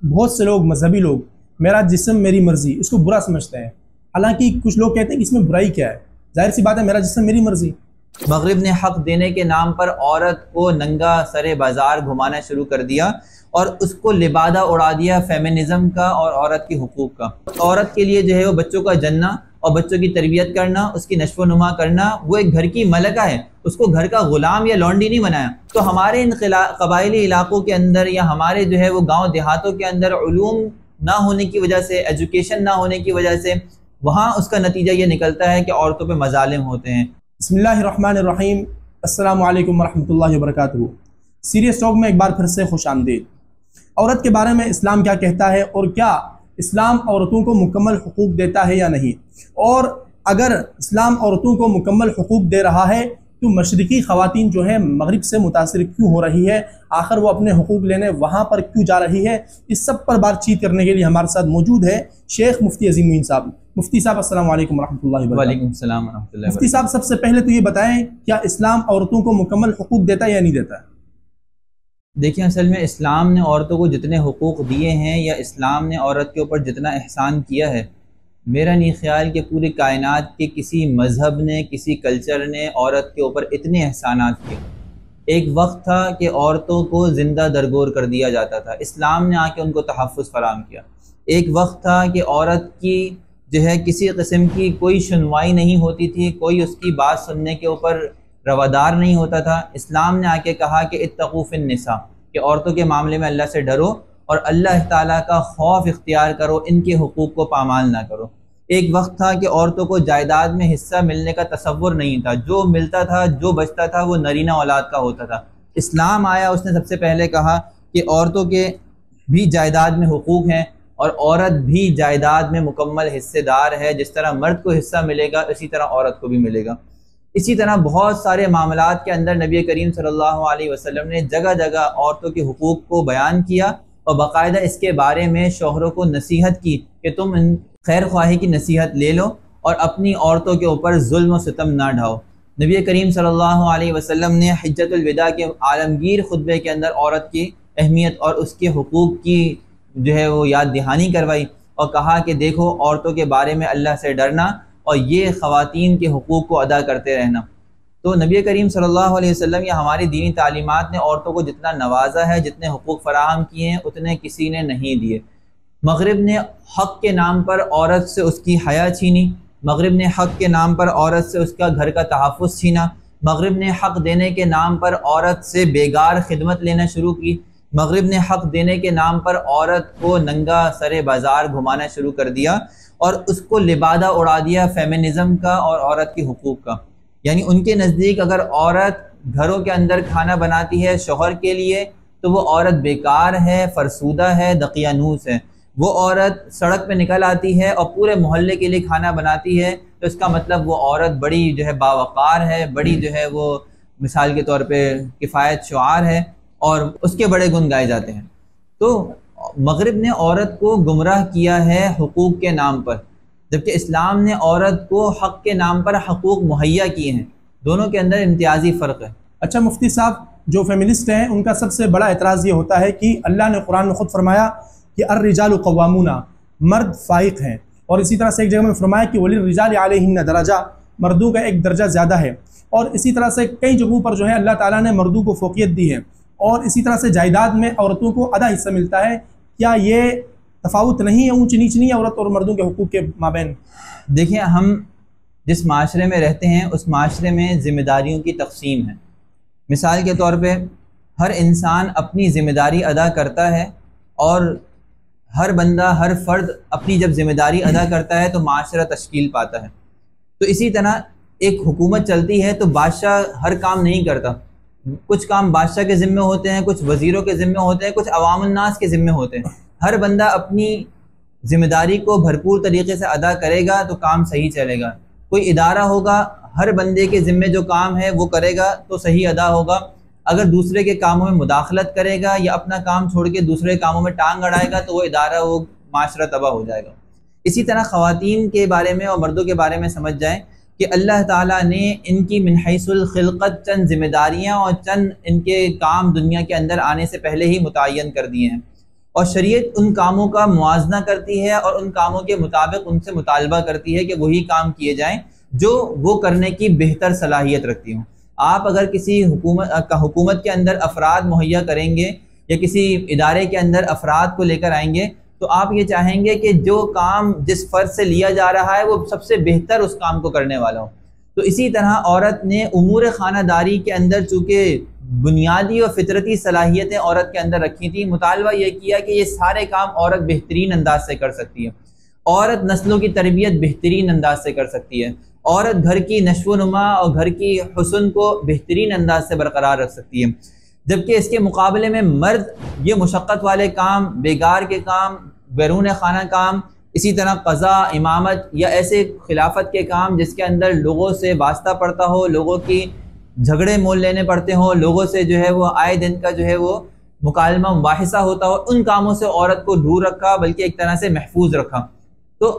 بہت سے لوگ مذہبی لوگ میرا جسم میری مرضی اس کو برا سمجھتے ہیں، حالانکہ کچھ لوگ کہتے ہیں کہ اس میں برائی کیا ہے؟ ظاہر سی بات ہے میرا جسم میری مرضی۔ مغرب نے حق دینے کے نام پر عورت کو ننگا سرے بازار گھمانا شروع کر دیا اور اس کو لبادہ اڑا دیا فیمنزم کا اور عورت کے حقوق کا۔ عورت کے لیے جو ہے وہ بچوں کا جننا اور بچوں کی تربیت کرنا، اس کی نشو و نما کرنا، وہ ایک گھر کی ملکہ ہے، اس کو گھر کا غلام یا لونڈی نہیں بنایا۔ تو ہمارے ان قبائلی علاقوں کے اندر یا ہمارے جو ہے وہ گاؤں دیہاتوں کے اندر علوم نہ ہونے کی وجہ سے، ایجوکیشن نہ ہونے کی وجہ سے، وہاں اس کا نتیجہ یہ نکلتا ہے کہ عورتوں پہ مظالم ہوتے ہیں۔ بسم اللہ الرحمن الرحیم، السلام علیکم ورحمۃ اللہ وبرکاتہ۔ سیریس ٹاک میں ایک بار پھر سے خوش آمدید۔ عورت کے بارے میں اسلام کیا کہتا ہے، اور کیا اسلام عورتوں کو مکمل حقوق دیتا ہے یا نہیں، اور اگر اسلام عورتوں کو مکمل حقوق دے رہا ہے تو مشرقی خواتین جو ہے مغرب سے متاثر کیوں ہو رہی ہے، آخر وہ اپنے حقوق لینے وہاں پر کیوں جا رہی ہے؟ اس سب پر بات چیت کرنے کے لیے ہمارے ساتھ موجود ہے شیخ مفتی عظیم الدین صاحب۔ مفتی صاحب السلام علیکم ورحمۃ اللہ وبرکاتہ۔ وعلیکم السلام ورحمۃ اللہ۔ مفتی صاحب سب سے پہلے تو یہ بتائیں، کیا اسلام عورتوں کو مکمل حقوق دیتا ہے یا نہیں دیتا ہے؟ دیکھیں، اصل میں اسلام نے عورتوں کو جتنے حقوق دیے ہیں یا اسلام نے عورت کے اوپر جتنا احسان کیا ہے، میرا نہیں خیال کہ پوری کائنات کے کسی مذہب نے، کسی کلچر نے عورت کے اوپر اتنے احسانات کیے۔ ایک وقت تھا کہ عورتوں کو زندہ درگور کر دیا جاتا تھا، اسلام نے آ کے ان کو تحفظ فراہم کیا۔ ایک وقت تھا کہ عورت کی جو ہے کسی قسم کی کوئی سنوائی نہیں ہوتی تھی، کوئی اس کی بات سننے کے اوپر روادار نہیں ہوتا تھا۔ اسلام نے آ کے کہا کہ اتقوا فی النساء، کہ عورتوں کے معاملے میں اللہ سے ڈرو اور اللہ تعالیٰ کا خوف اختیار کرو، ان کے حقوق کو پامال نہ کرو۔ ایک وقت تھا کہ عورتوں کو جائیداد میں حصہ ملنے کا تصور نہیں تھا، جو ملتا تھا، جو بچتا تھا، وہ نرینہ اولاد کا ہوتا تھا۔ اسلام آیا، اس نے سب سے پہلے کہا کہ عورتوں کے بھی جائیداد میں حقوق ہیں اور عورت بھی جائیداد میں مکمل حصے دار ہے، جس طرح مرد کو حصہ ملے گا اسی طرح عورت کو بھی ملے گا۔ اسی طرح بہت سارے معاملات کے اندر نبی کریم صلی اللہ علیہ وسلم نے جگہ جگہ عورتوں کے حقوق کو بیان کیا اور باقاعدہ اس کے بارے میں شوہروں کو نصیحت کی کہ تم ان خیر خواہی کی نصیحت لے لو اور اپنی عورتوں کے اوپر ظلم و ستم نہ ڈھاؤ۔ نبی کریم صلی اللہ علیہ وسلم نے حجۃ الوداع کے عالمگیر خطبے کے اندر عورت کی اہمیت اور اس کے حقوق کی جو ہے وہ یاد دہانی کروائی اور کہا کہ دیکھو، عورتوں کے بارے میں اللہ سے ڈرنا اور یہ خواتین کے حقوق کو ادا کرتے رہنا۔ تو نبی کریم صلی اللہ علیہ وسلم یا ہماری دینی تعلیمات نے عورتوں کو جتنا نوازا ہے، جتنے حقوق فراہم کیے ہیں، اتنے کسی نے نہیں دیے۔ مغرب نے حق کے نام پر عورت سے اس کی حیا چھینی، مغرب نے حق کے نام پر عورت سے اس کا گھر کا تحفظ چھینا، مغرب نے حق دینے کے نام پر عورت سے بیگار خدمت لینا شروع کی، مغرب نے حق دینے کے نام پر عورت کو ننگا سرے بازار گھمانا شروع کر دیا اور اس کو لبادہ اڑا دیا فیمنزم کا اور عورت کے حقوق کا۔ یعنی ان کے نزدیک اگر عورت گھروں کے اندر کھانا بناتی ہے شوہر کے لیے تو وہ عورت بیکار ہے، فرسودہ ہے، دقیانوس ہے۔ وہ عورت سڑک پہ نکل آتی ہے اور پورے محلے کے لیے کھانا بناتی ہے تو اس کا مطلب وہ عورت بڑی جو ہے باوقار ہے، بڑی جو ہے وہ مثال کے طور پہ کفایت شعار ہے اور اس کے بڑے گن گائے جاتے ہیں۔ تو مغرب نے عورت کو گمراہ کیا ہے حقوق کے نام پر، جبکہ اسلام نے عورت کو حق کے نام پر حقوق مہیا کیے ہیں۔ دونوں کے اندر امتیازی فرق ہے۔ اچھا مفتی صاحب، جو فیمنسٹ ہیں ان کا سب سے بڑا اعتراض یہ ہوتا ہے کہ اللہ نے قرآن میں خود فرمایا کہ الرجال قوامون، مرد فائق ہیں، اور اسی طرح سے ایک جگہ میں فرمایا کہ وللرجال علیہن درجہ، مردوں کا ایک درجہ زیادہ ہے، اور اسی طرح سے کئی جگہوں پر جو ہے اللہ تعالیٰ نے مردوں کو فوقیت دی ہے، اور اسی طرح سے جائیداد میں عورتوں کو آدھا حصہ ملتا ہے۔ کیا یہ تفاوت نہیں ہے، اونچ نیچ نہیں ہے عورت اور مردوں کے حقوق کے مابین؟ دیکھیں، ہم جس معاشرے میں رہتے ہیں اس معاشرے میں ذمہ داریوں کی تقسیم ہے۔ مثال کے طور پہ ہر انسان اپنی ذمہ داری ادا کرتا ہے اور ہر بندہ، ہر فرد اپنی جب ذمہ داری ادا کرتا ہے تو معاشرہ تشکیل پاتا ہے۔ تو اسی طرح ایک حکومت چلتی ہے تو بادشاہ ہر کام نہیں کرتا، کچھ کام بادشاہ کے ذمہ ہوتے ہیں، کچھ وزیروں کے ذمہ ہوتے ہیں، کچھ عوام الناس کے ذمہ ہوتے ہیں۔ ہر بندہ اپنی ذمہ داری کو بھرپور طریقے سے ادا کرے گا تو کام صحیح چلے گا۔ کوئی ادارہ ہوگا، ہر بندے کے ذمہ جو کام ہے وہ کرے گا تو صحیح ادا ہوگا۔ اگر دوسرے کے کاموں میں مداخلت کرے گا یا اپنا کام چھوڑ کے دوسرے کاموں میں ٹانگ اڑائے گا تو وہ ادارہ، وہ معاشرہ تباہ ہو جائے گا۔ اسی طرح خواتین کے بارے میں اور مردوں کے بارے میں سمجھ جائیں کہ اللہ تعالیٰ نے ان کی من حیث الخلقت چند ذمہ داریاں اور چند ان کے کام دنیا کے اندر آنے سے پہلے ہی متعین کر دیے ہیں۔ اور شریعت ان کاموں کا موازنہ کرتی ہے اور ان کاموں کے مطابق ان سے مطالبہ کرتی ہے کہ وہی کام کیے جائیں جو وہ کرنے کی بہتر صلاحیت رکھتی ہوں۔ آپ اگر کسی حکومت کے اندر افراد مہیا کریں گے یا کسی ادارے کے اندر افراد کو لے کر آئیں گے تو آپ یہ چاہیں گے کہ جو کام جس فرد سے لیا جا رہا ہے وہ سب سے بہتر اس کام کو کرنے والا ہو۔ تو اسی طرح عورت نے امور خانہ داری کے اندر چونکہ بنیادی اور فطرتی صلاحیتیں عورت کے اندر رکھی تھیں، مطالبہ یہ کیا کہ یہ سارے کام عورت بہترین انداز سے کر سکتی ہے۔ عورت نسلوں کی تربیت بہترین انداز سے کر سکتی ہے، عورت گھر کی نشو و نما اور گھر کی حسن کو بہترین انداز سے برقرار رکھ سکتی ہے، جبکہ اس کے مقابلے میں مرد یہ مشقت والے کام، بیگار کے کام، بیرون خانہ کام، اسی طرح قضاء، امامت یا ایسے خلافت کے کام جس کے اندر لوگوں سے واسطہ پڑتا ہو، لوگوں کی جھگڑے مول لینے پڑتے ہوں، لوگوں سے جو ہے وہ آئے دن کا جو ہے وہ مکالمہ مباحثہ ہوتا ہو، ان کاموں سے عورت کو دور رکھا بلکہ ایک طرح سے محفوظ رکھا۔ تو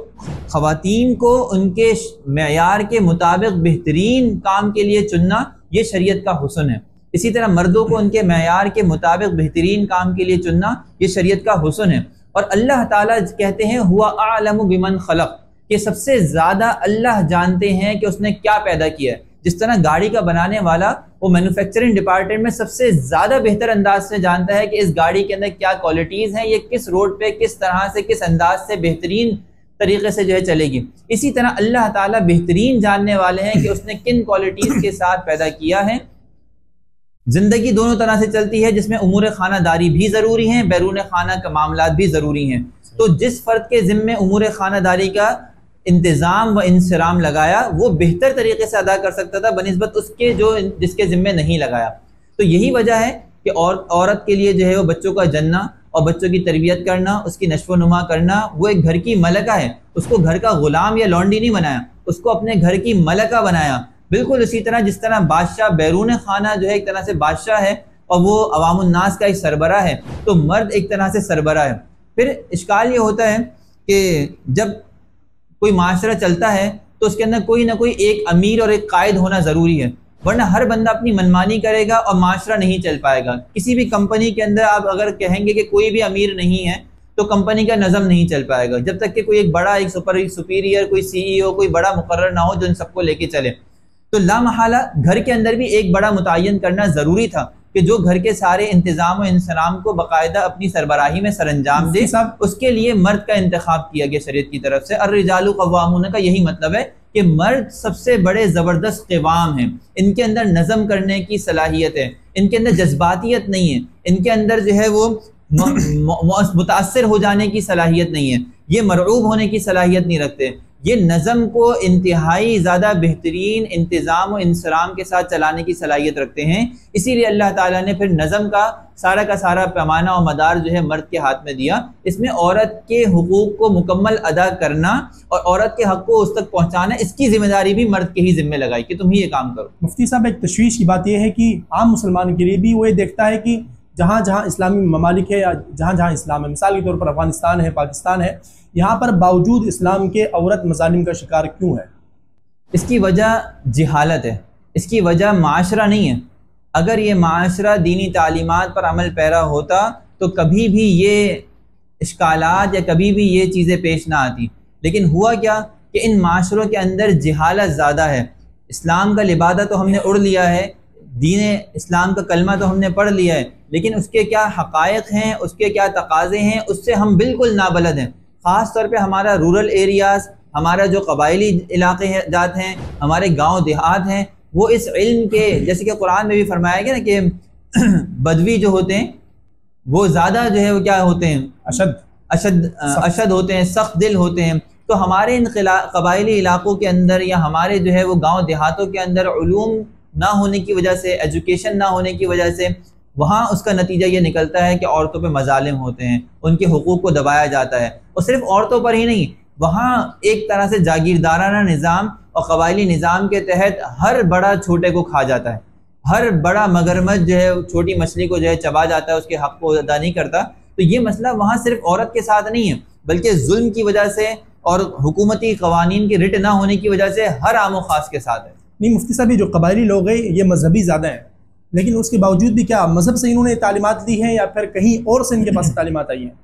خواتین کو ان کے معیار کے مطابق بہترین کام کے لیے چننا یہ شریعت کا حسن ہے، اسی طرح مردوں کو ان کے معیار کے مطابق بہترین کام کے لیے چننا یہ شریعت کا حسن ہے۔ اور اللہ تعالیٰ کہتے ہیں ہوا اعلم بمن خلق، کہ سب سے زیادہ اللہ جانتے ہیں کہ اس نے کیا پیدا کیا ہے۔ جس طرح گاڑی کا بنانے والا وہ مینوفیکچرنگ ڈپارٹمنٹ میں سب سے زیادہ بہتر انداز سے جانتا ہے کہ اس گاڑی کے اندر کیا کوالٹیز ہیں، یہ کس روڈ پہ کس طرح سے کس انداز سے بہترین طریقے سے جو ہے چلے گی، اسی طرح اللہ تعالیٰ بہترین جاننے والے ہیں کہ اس نے کن کوالٹیز کے ساتھ پیدا کیا ہے۔ زندگی دونوں طرح سے چلتی ہے، جس میں امور خانہ داری بھی ضروری ہیں، بیرون خانہ کا معاملات بھی ضروری ہیں۔ تو جس فرد کے ذمے امور خانہ داری کا انتظام و انصرام لگایا وہ بہتر طریقے سے ادا کر سکتا تھا بنسبت اس کے جس کے ذمے نہیں لگایا۔ تو یہی وجہ ہے کہ عورت کے لیے جو ہے وہ بچوں کا جننا اور بچوں کی تربیت کرنا، اس کی نشو و نما کرنا، وہ ایک گھر کی ملکہ ہے۔ اس کو گھر کا غلام یا لونڈی نہیں بنایا، اس کو اپنے گھر کی ملکہ بنایا۔ بالکل اسی طرح جس طرح بادشاہ بیرون خانہ جو ہے ایک طرح سے بادشاہ ہے اور وہ عوام الناس کا ایک سربراہ ہے، تو مرد ایک طرح سے سربراہ ہے۔ پھر اشکال یہ ہوتا ہے کہ جب کوئی معاشرہ چلتا ہے تو اس کے اندر کوئی نہ کوئی ایک امیر اور ایک قائد ہونا ضروری ہے، ورنہ ہر بندہ اپنی منمانی کرے گا اور معاشرہ نہیں چل پائے گا۔ کسی بھی کمپنی کے اندر آپ اگر کہیں گے کہ کوئی بھی امیر نہیں ہے تو کمپنی کا نظم نہیں چل پائے گا، جب تک کہ کوئی ایک بڑا ایک سپیریئر کوئی CEO کوئی بڑا مقرر نہ ہو جو ان سب کو لے کے چلے۔ تو لامحالہ گھر کے اندر بھی ایک بڑا متعین کرنا ضروری تھا کہ جو گھر کے سارے انتظام و انصرام کو باقاعدہ اپنی سربراہی میں سر انجام دے، اس کے لیے مرد کا انتخاب کیا گیا شریعت کی طرف سے۔ الرجال قوامون کا یہی مطلب ہے کہ مرد سب سے بڑے زبردست قوام ہیں، ان کے اندر نظم کرنے کی صلاحیت ہے، ان کے اندر جذباتیت نہیں ہے، ان کے اندر جو ہے وہ متاثر ہو جانے کی صلاحیت نہیں ہے، یہ مرعوب ہونے کی صلاحیت نہیں رکھتے، یہ نظم کو انتہائی زیادہ بہترین انتظام و انصرام کے ساتھ چلانے کی صلاحیت رکھتے ہیں۔ اسی لیے اللہ تعالیٰ نے پھر نظم کا سارا پیمانہ و مدار جو ہے مرد کے ہاتھ میں دیا۔ اس میں عورت کے حقوق کو مکمل ادا کرنا اور عورت کے حق کو اس تک پہنچانا، اس کی ذمہ داری بھی مرد کے ہی ذمہ لگائی کہ تم ہی یہ کام کرو۔ مفتی صاحب، ایک تشویش کی بات یہ ہے کہ عام مسلمان کے لیے بھی وہ یہ دیکھتا ہے کہ جہاں جہاں اسلامی ممالک ہے یا جہاں جہاں اسلام ہے، مثال کے طور پر افغانستان ہے، پاکستان ہے، یہاں پر باوجود اسلام کے عورت مظالم کا شکار کیوں ہے؟ اس کی وجہ جہالت ہے، اس کی وجہ معاشرہ نہیں ہے۔ اگر یہ معاشرہ دینی تعلیمات پر عمل پیرا ہوتا تو کبھی بھی یہ اشکالات یا کبھی بھی یہ چیزیں پیش نہ آتی، لیکن ہوا کیا کہ ان معاشروں کے اندر جہالت زیادہ ہے۔ اسلام کا لبادہ تو ہم نے اڑ لیا ہے، دین اسلام کا کلمہ تو ہم نے پڑھ لیا ہے، لیکن اس کے کیا حقائق ہیں، اس کے کیا تقاضے ہیں، اس سے ہم بالکل نابلد ہیں۔ خاص طور پہ ہمارا رورل ایریاز، ہمارا جو قبائلی علاقے جات ہیں، ہمارے گاؤں دیہات ہیں، وہ اس علم کے، جیسے کہ قرآن میں بھی فرمایا گیا نا کہ بدوی جو ہوتے ہیں وہ زیادہ جو ہے وہ کیا ہوتے ہیں، اشد ہوتے ہیں، سخت دل ہوتے ہیں۔ تو ہمارے ان قبائلی علاقوں کے اندر یا ہمارے جو ہے وہ گاؤں دیہاتوں کے اندر علوم نہ ہونے کی وجہ سے، ایجوکیشن نہ ہونے کی وجہ سے، وہاں اس کا نتیجہ یہ نکلتا ہے کہ عورتوں پہ مظالم ہوتے ہیں، ان کے حقوق کو دبایا جاتا ہے، اور صرف عورتوں پر ہی نہیں، وہاں ایک طرح سے جاگیردارانہ نظام اور قبائلی نظام کے تحت ہر بڑا چھوٹے کو کھا جاتا ہے، ہر بڑا مگرمچھ جو ہے چھوٹی مچھلی کو جو ہے چبا جاتا ہے، اس کے حق کو ادا نہیں کرتا۔ تو یہ مسئلہ وہاں صرف عورت کے ساتھ نہیں ہے، بلکہ ظلم کی وجہ سے اور حکومتی قوانین کی رٹ نہ ہونے کی وجہ سے ہر عام و خاص کے ساتھ ہے۔ نہیں مفتی صاحب، یہ جو قبائلی لوگ ہیں یہ مذہبی زیادہ ہیں، لیکن اس کے باوجود بھی کیا مذہب سے انہوں نے تعلیمات لی ہیں یا پھر کہیں اور سے ان کے پاس تعلیمات آئی ہیں؟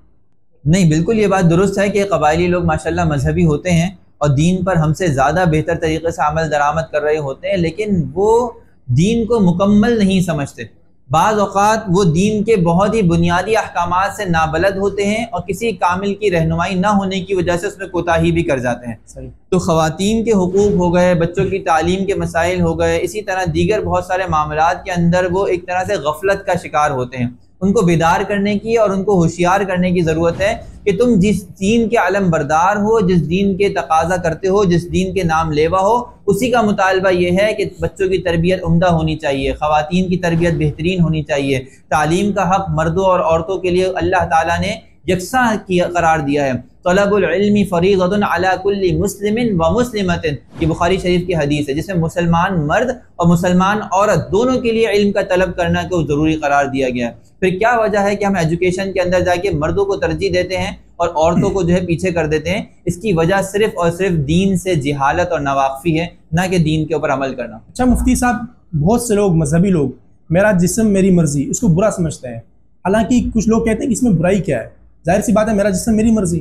نہیں، بالکل یہ بات درست ہے کہ قبائلی لوگ ماشاءاللہ مذہبی ہوتے ہیں اور دین پر ہم سے زیادہ بہتر طریقے سے عمل درآمد کر رہے ہوتے ہیں، لیکن وہ دین کو مکمل نہیں سمجھتے۔ بعض اوقات وہ دین کے بہت ہی بنیادی احکامات سے نابلد ہوتے ہیں اور کسی کامل کی رہنمائی نہ ہونے کی وجہ سے اس میں کوتاہی بھی کر جاتے ہیں۔ صحیح۔ تو خواتین کے حقوق ہو گئے، بچوں کی تعلیم کے مسائل ہو گئے، اسی طرح دیگر بہت سارے معاملات کے اندر وہ ایک طرح سے غفلت کا شکار ہوتے ہیں۔ ان کو بیدار کرنے کی اور ان کو ہوشیار کرنے کی ضرورت ہے کہ تم جس دین کے علم بردار ہو، جس دین کے تقاضا کرتے ہو، جس دین کے نام لیوا ہو، اسی کا مطالبہ یہ ہے کہ بچوں کی تربیت عمدہ ہونی چاہیے، خواتین کی تربیت بہترین ہونی چاہیے، تعلیم کا حق مردوں اور عورتوں کے لیے اللہ تعالیٰ نے یکساں قرار دیا ہے۔ طلب العلم فریضۃ علی کل مسلم و مسلمۃ، یہ بخاری شریف کی حدیث ہے، جس میں مسلمان مرد اور مسلمان عورت دونوں کے لیے علم کا طلب کرنا کو ضروری قرار دیا گیا ہے۔ پھر کیا وجہ ہے کہ ہم ایجوکیشن کے اندر جا کے مردوں کو ترجیح دیتے ہیں اور عورتوں کو جو ہے پیچھے کر دیتے ہیں؟ اس کی وجہ صرف اور صرف دین سے جہالت اور ناواقفی ہے، نہ کہ دین کے اوپر عمل کرنا۔ اچھا مفتی صاحب، بہت سے لوگ مذہبی لوگ میرا جسم میری مرضی اس کو برا سمجھتے ہیں، حالانکہ کچھ لوگ کہتے ہیں کہ اس میں برائی کیا ہے؟ ظاہر سی بات ہے، میرا جسم میری مرضی۔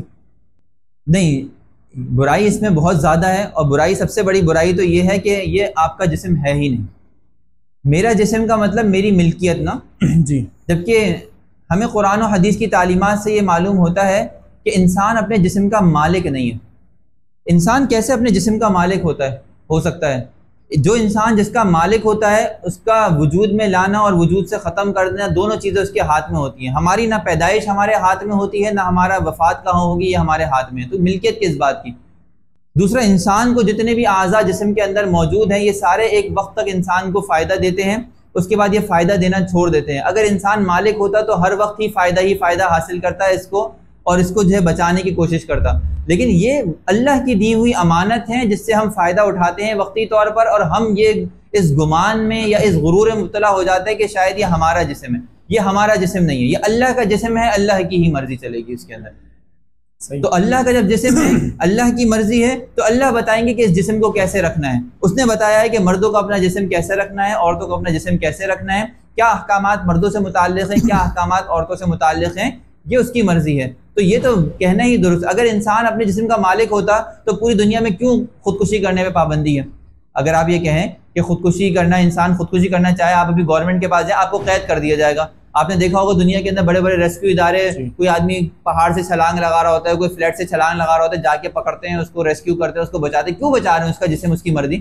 نہیں، برائی اس میں بہت زیادہ ہے، اور برائی سب سے بڑی برائی تو یہ ہے کہ یہ آپ کا جسم ہے ہی نہیں۔ میرا جسم کا مطلب میری ملکیت نا جی، جبکہ ہمیں قرآن و حدیث کی تعلیمات سے یہ معلوم ہوتا ہے کہ انسان اپنے جسم کا مالک نہیں ہے۔ انسان کیسے اپنے جسم کا مالک ہو سکتا ہے؟ جو انسان جس کا مالک ہوتا ہے اس کا وجود میں لانا اور وجود سے ختم کر دینا دونوں چیزیں اس کے ہاتھ میں ہوتی ہیں۔ ہماری نہ پیدائش ہمارے ہاتھ میں ہوتی ہے، نہ ہمارا وفات کہاں ہوگی یہ ہمارے ہاتھ میں ہے، تو ملکیت کس بات کی؟ دوسرا، انسان کو جتنے بھی اعضاء جسم کے اندر موجود ہیں یہ سارے ایک وقت تک انسان کو فائدہ دیتے ہیں، اس کے بعد یہ فائدہ دینا چھوڑ دیتے ہیں۔ اگر انسان مالک ہوتا تو ہر وقت ہی فائدہ حاصل کرتا ہے اس کو، اور اس کو جو ہے بچانے کی کوشش کرتا، لیکن یہ اللہ کی دی ہوئی امانت ہے جس سے ہم فائدہ اٹھاتے ہیں وقتی طور پر، اور ہم یہ اس گمان میں یا اس غرور میں مبتلا ہو جاتے ہیں کہ شاید یہ ہمارا جسم ہے۔ یہ ہمارا جسم نہیں ہے، یہ اللہ کا جسم ہے، اللہ کی ہی مرضی چلے گی اس کے اندر۔ صحیح۔ تو اللہ کا جب جسم ہے، اللہ کی مرضی ہے، تو اللہ بتائیں گے کہ اس جسم کو کیسے رکھنا ہے۔ اس نے بتایا ہے کہ مردوں کو اپنا جسم کیسے رکھنا ہے، عورتوں کو اپنا جسم کیسے رکھنا ہے، کیا احکامات مردوں سے متعلق ہیں، کیا احکامات عورتوں سے متعلق ہیں، یہ اس کی مرضی ہے۔ تو یہ تو کہنا ہی درست۔ اگر انسان اپنے جسم کا مالک ہوتا تو پوری دنیا میں کیوں خودکشی کرنے پہ پابندی ہے؟ اگر آپ یہ کہیں کہ خودکشی کرنا، انسان خودکشی کرنا چاہے، آپ ابھی گورنمنٹ کے پاس جائیں، آپ کو قید کر دیا جائے گا۔ آپ نے دیکھا ہوگا دنیا کے اندر بڑے بڑے ریسکیو ادارے، کوئی آدمی پہاڑ سے چھلانگ لگا رہا ہوتا ہے، کوئی فلیٹ سے چھلانگ لگا رہا ہوتا ہے، جا کے پکڑتے ہیں اس کو، ریسکیو کرتے ہیں، اس کو بچاتے ہیں۔ کیوں بچا رہے ہیں؟ اس کا جسم اس کی مرضی،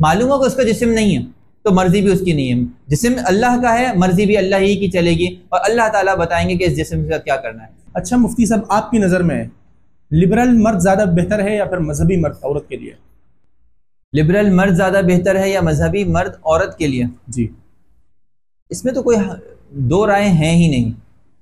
معلوم ہو کہ اس کا جسم نہیں ہے تو مرضی بھی اس کی نہیں ہے۔ جسم اللہ کا ہے، مرضی بھی اللہ ہی کی چلے گی، اور اللہ تعالیٰ بتائیں گے کہ اس جسم کا کیا کرنا ہے۔ اچھا مفتی صاحب، آپ کی نظر میں لبرل مرد زیادہ بہتر ہے یا پھر مذہبی مرد عورت کے لیے؟ لبرل مرد زیادہ بہتر ہے یا مذہبی مرد عورت کے لیے؟ جی، اس میں تو کوئی دو رائے ہیں ہی نہیں،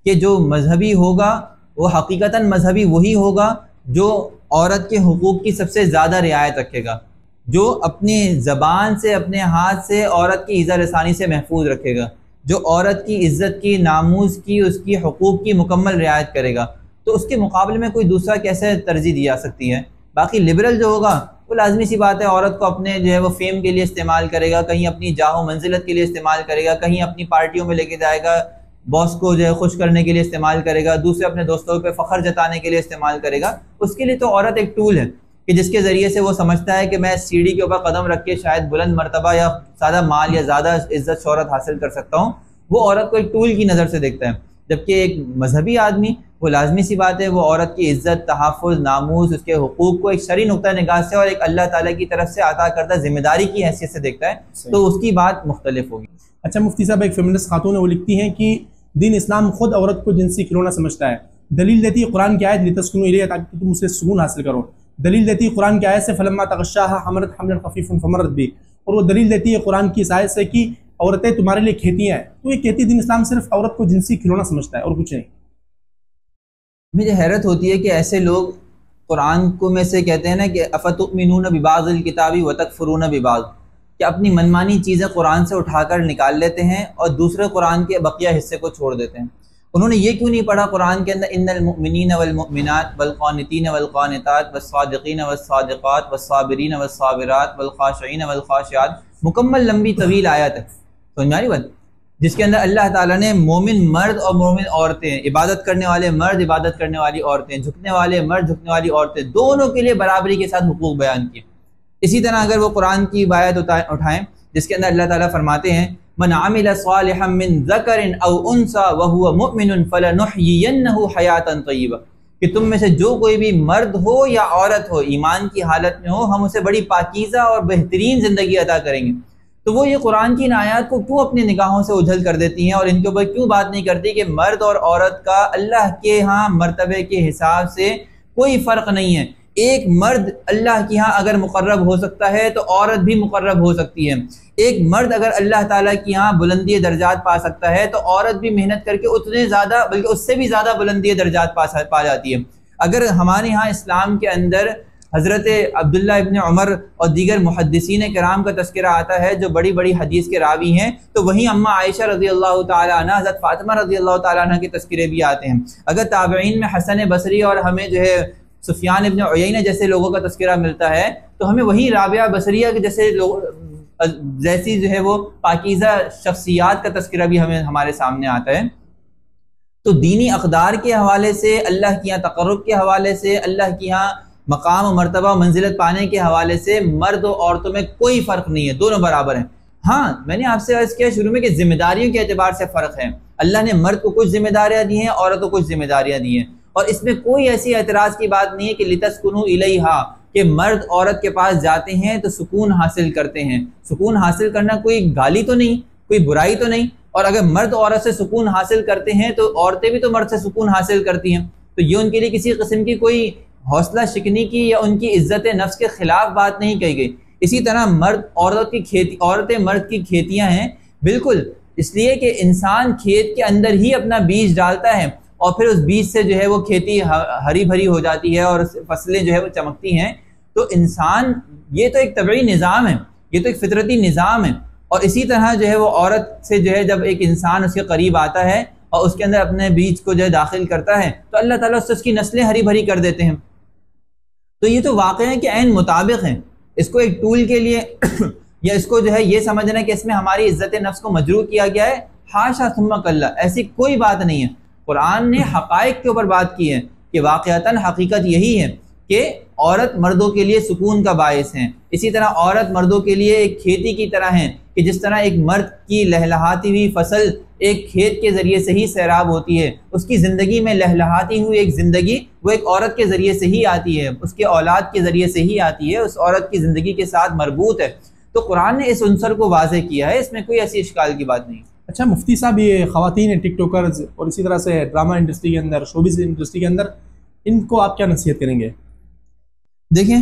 کہ جو مذہبی ہوگا وہ حقیقتاً مذہبی وہی ہوگا جو عورت کے حقوق کی سب سے زیادہ رعایت رکھے گا، جو اپنی زبان سے، اپنے ہاتھ سے عورت کی ایذا رسانی سے محفوظ رکھے گا، جو عورت کی عزت کی، ناموس کی، اس کی حقوق کی مکمل رعایت کرے گا۔ تو اس کے مقابلے میں کوئی دوسرا کیسے ترجیح دی جا سکتی ہے؟ باقی لبرل جو ہوگا وہ لازمی سی بات ہے، عورت کو اپنے جو ہے وہ فیم کے لیے استعمال کرے گا، کہیں اپنی جاہ و منزلت کے لیے استعمال کرے گا، کہیں اپنی پارٹیوں میں لے کے جائے گا، باس کو جو ہے خوش کرنے کے لیے استعمال کرے گا، دوسرے اپنے دوستوں پہ فخر جتانے کے لیے استعمال کرے گا۔ اس کے لیے تو عورت ایک ٹول ہے کہ جس کے ذریعے سے وہ سمجھتا ہے کہ میں سیڑھی کے اوپر قدم رکھ کے شاید بلند مرتبہ یا زیادہ مال یا زیادہ عزت شہرت حاصل کر سکتا ہوں، وہ عورت کو ایک ٹول کی نظر سے دیکھتا ہے۔ جبکہ ایک مذہبی آدمی، وہ لازمی سی بات ہے، وہ عورت کی عزت، تحفظ، ناموس، اس کے حقوق کو ایک شرعی نقطہ نگاہ سے اور ایک اللہ تعالیٰ کی طرف سے عطا کردہ ذمہ داری کی حیثیت سے دیکھتا ہے، تو اس کی بات مختلف ہوگی۔ اچھا مفتی صاحب، ایک فیمنسٹ خاتون ہے، وہ لکھتی ہیں کہ دین اسلام خود عورت کو جنسی کھلونا سمجھتا ہے۔ دلیل دیتی ہے قرآن کی آیت لتسکنوا الیہ، تاکہ تم اسے سکون حاصل کرو۔ دلیل دیتی ہے قرآن کی آیت سے فلما تغشاها حملت حملا خفیفا فمرت به، اور وہ دلیل دیتی ہے قرآن کی اس آیت سے کہ عورتیں تمہارے لیے کھیتی ہیں۔ تو یہ کہتی دین اسلام صرف عورت کو جنسی کھلونا سمجھتا ہے اور کچھ نہیں۔ مجھے حیرت ہوتی ہے کہ ایسے لوگ قرآن کو میں سے کہتے ہیں نا کہ افتؤمنون ببعض الکتاب وتکفرون ببعض، کہ اپنی منمانی چیزیں قرآن سے اٹھا کر نکال لیتے ہیں اور دوسرے قرآن کے بقیہ حصے کو چھوڑ دیتے ہیں۔ انہوں نے یہ کیوں نہیں پڑھا قرآن کے اندر ان المؤمنین والمؤمنات والقانتین والقانتات والصادقین والصادقات والصابرین والصابرات والخاشعین والخاشعات، مکمل لمبی طویل آیت ہے، سمجھ میں آ رہی بات؟ جس کے اندر اللہ تعالیٰ نے مومن مرد اور مومن عورتیں، عبادت کرنے والے مرد، عبادت کرنے والی عورتیں، جھکنے والے مرد، جھکنے والی عورتیں، دونوں کے لیے برابری کے ساتھ حقوق بیان کیے۔ اسی طرح اگر وہ قرآن کی آیت اٹھائیں جس کے اندر اللہ تعالیٰ فرماتے ہیں من عمل صالحا من ذکر او انثى وهو مؤمن فلنحيينه حیاتا طیبہ، کہ تم میں سے جو کوئی بھی مرد ہو یا عورت ہو ایمان کی حالت میں ہو، ہم اسے بڑی پاکیزہ اور بہترین زندگی عطا کریں گے۔ تو وہ یہ قرآن کی ان آیات کو کیوں اپنی نگاہوں سے اجھل کر دیتی ہیں اور ان کے اوپر کیوں بات نہیں کرتی کہ مرد اور عورت کا اللہ کے ہاں مرتبے کے حساب سے کوئی فرق نہیں ہے۔ ایک مرد اللہ کے ہاں اگر مقرب ہو سکتا ہے تو عورت بھی مقرب ہو سکتی ہے۔ ایک مرد اگر اللہ تعالیٰ کی ہاں بلندی درجات پا سکتا ہے تو عورت بھی محنت کر کے اتنے زیادہ بلکہ اس سے بھی زیادہ بلندی درجات پا جاتی ہے۔ اگر ہمارے ہاں اسلام کے اندر حضرت عبداللہ ابن عمر اور دیگر محدثین کرام کا تذکرہ آتا ہے جو بڑی بڑی حدیث کے راوی ہیں، تو وہیں اماں عائشہ رضی اللہ تعالیٰ عنہ، حضرت فاطمہ رضی اللہ تعالیٰ عنہ کے تذکرے بھی آتے ہیں۔ اگر تابعین میں حسن بصری اور ہمیں جو ہے سفیان ابن عیینہ جیسے لوگوں کا تذکرہ ملتا ہے تو ہمیں وہی رابعہ بصریہ کے جیسی جو ہے وہ پاکیزہ شخصیات کا تذکرہ بھی ہمارے سامنے آتا ہے۔ تو دینی اقدار کے حوالے سے، اللہ کی یہاں تقرب کے حوالے سے، اللہ کی یہاں مقام و مرتبہ و منزلت پانے کے حوالے سے مرد و عورتوں میں کوئی فرق نہیں ہے، دونوں برابر ہیں۔ ہاں میں نے آپ سے عرض کیا شروع میں کہ ذمہ داریوں کے اعتبار سے فرق ہے۔ اللہ نے مرد کو کچھ ذمہ داریاں دی ہیں، عورت کو کچھ ذمہ داریاں دی ہیں، اور اس میں کوئی ایسی اعتراض کی بات نہیں ہے کہ لتسکنوا الیہا، کہ مرد عورت کے پاس جاتے ہیں تو سکون حاصل کرتے ہیں۔ سکون حاصل کرنا کوئی گالی تو نہیں، کوئی برائی تو نہیں، اور اگر مرد عورت سے سکون حاصل کرتے ہیں تو عورتیں بھی تو مرد سے سکون حاصل کرتی ہیں، تو یہ ان کے لیے کسی قسم کی کوئی حوصلہ شکنی کی یا ان کی عزت نفس کے خلاف بات نہیں کہی گئی۔ اسی طرح عورتیں مرد کی کھیتیاں ہیں، بالکل اس لیے کہ انسان کھیت کے اندر ہی اپنا بیج ڈالتا ہے اور پھر اس بیج سے جو ہے وہ کھیتی ہری بھری ہو جاتی ہے اور فصلیں جو ہے وہ چمکتی ہیں۔ تو انسان، یہ تو ایک طبعی نظام ہے، یہ تو ایک فطرتی نظام ہے، اور اسی طرح جو ہے وہ عورت سے جو ہے جب ایک انسان اس کے قریب آتا ہے اور اس کے اندر اپنے بیج کو جو ہے داخل کرتا ہے تو اللہ تعالیٰ اس کی نسلیں ہری بھری کر دیتے ہیں۔ تو یہ تو واقعہ ہے کہ عین مطابق ہیں، اس کو ایک ٹول کے لیے یا اس کو جو ہے یہ سمجھنا کہ اس میں ہماری عزت نفس کو مجروح کیا گیا ہے، حاشا ثم کلا، ایسی کوئی بات نہیں ہے۔ قرآن نے حقائق کے اوپر بات کی ہے کہ واقعتاً حقیقت یہی ہے کہ عورت مردوں کے لیے سکون کا باعث ہیں۔ اسی طرح عورت مردوں کے لیے ایک کھیتی کی طرح ہیں کہ جس طرح ایک مرد کی لہلہاتی ہوئی فصل ایک کھیت کے ذریعے سے ہی سیراب ہوتی ہے، اس کی زندگی میں لہلہاتی ہوئی ایک زندگی وہ ایک عورت کے ذریعے سے ہی آتی ہے، اس کے اولاد کے ذریعے سے ہی آتی ہے، اس عورت کی زندگی کے ساتھ مربوط ہے۔ تو قرآن نے اس عنصر کو واضح کیا ہے، اس میں کوئی ایسی اشکال کی بات نہیں۔ اچھا مفتی صاحب، یہ خواتین ٹک ٹاکرز اور اسی طرح سے ڈرامہ انڈسٹری کے اندر، شوبز انڈسٹری کے اندر، ان کو آپ کیا نصیحت کریں گے؟ دیکھیں،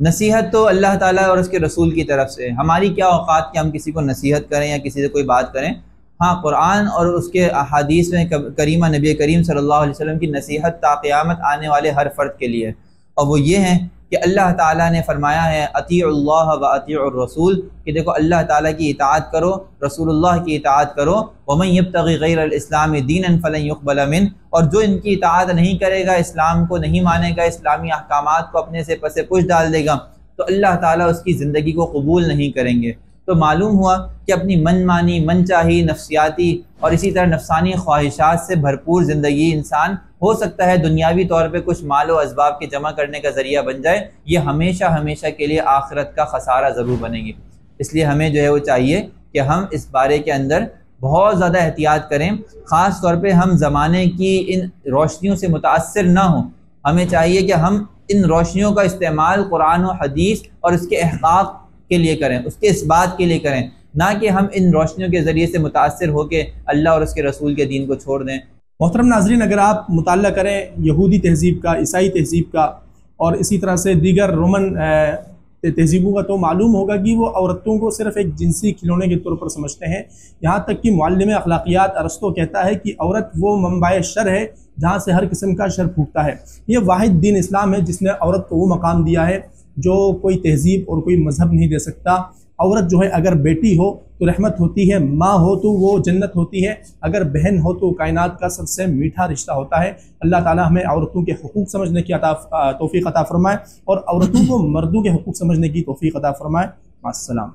نصیحت تو اللہ تعالیٰ اور اس کے رسول کی طرف سے، ہماری کیا اوقات کہ ہم کسی کو نصیحت کریں یا کسی سے کوئی بات کریں۔ ہاں قرآن اور اس کے احادیث میں کریمہ نبی کریم صلی اللہ علیہ وسلم کی نصیحت تا قیامت آنے والے ہر فرد کے لیے، اور وہ یہ ہے کہ اللہ تعالیٰ نے فرمایا ہے اطیعوا اللہ و اطیعوا الرسول، کہ دیکھو اللہ تعالیٰ کی اطاعت کرو، رسول اللہ کی اطاعت کرو، ومن یبتغی غیر الاسلام دینا فلن یقبل منہ، اور جو ان کی اطاعت نہیں کرے گا، اسلام کو نہیں مانے گا، اسلامی احکامات کو اپنے سے پس پش ڈال دے گا، تو اللہ تعالیٰ اس کی زندگی کو قبول نہیں کریں گے۔ تو معلوم ہوا کہ اپنی من مانی، من چاہی، نفسیاتی اور اسی طرح نفسانی خواہشات سے بھرپور زندگی انسان ہو سکتا ہے دنیاوی طور پہ کچھ مال و اسباب کے جمع کرنے کا ذریعہ بن جائے، یہ ہمیشہ ہمیشہ کے لیے آخرت کا خسارہ ضرور بنے گی۔ اس لیے ہمیں جو ہے وہ چاہیے کہ ہم اس بارے کے اندر بہت زیادہ احتیاط کریں، خاص طور پہ ہم زمانے کی ان روشنیوں سے متاثر نہ ہوں۔ ہمیں چاہیے کہ ہم ان روشنیوں کا استعمال قرآن و حدیث اور اس کے احقاق کے لیے کریں، اس کے اثبات کے لیے کریں، نہ کہ ہم ان روشنیوں کے ذریعے سے متاثر ہو کے اللہ اور اس کے رسول کے دین کو چھوڑ دیں۔ محترم ناظرین، اگر آپ مطالعہ کریں یہودی تہذیب کا، عیسائی تہذیب کا اور اسی طرح سے دیگر رومن تہذیبوں کا، تو معلوم ہوگا کہ وہ عورتوں کو صرف ایک جنسی کھلونے کے طور پر سمجھتے ہیں۔ یہاں تک کہ معلم اخلاقیات ارسطو کہتا ہے کہ عورت وہ منبع شر ہے جہاں سے ہر قسم کا شر پھوٹتا ہے۔ یہ واحد دین اسلام ہے جس نے عورت کو وہ مقام دیا ہے جو کوئی تہذیب اور کوئی مذہب نہیں دے سکتا۔ عورت جو ہے اگر بیٹی ہو تو رحمت ہوتی ہے، ماں ہو تو وہ جنت ہوتی ہے، اگر بہن ہو تو کائنات کا سب سے میٹھا رشتہ ہوتا ہے۔ اللہ تعالی ہمیں عورتوں کے حقوق سمجھنے کی توفیق عطا فرمائے اور عورتوں کو مردوں کے حقوق سمجھنے کی توفیق عطا فرمائے۔ السلام۔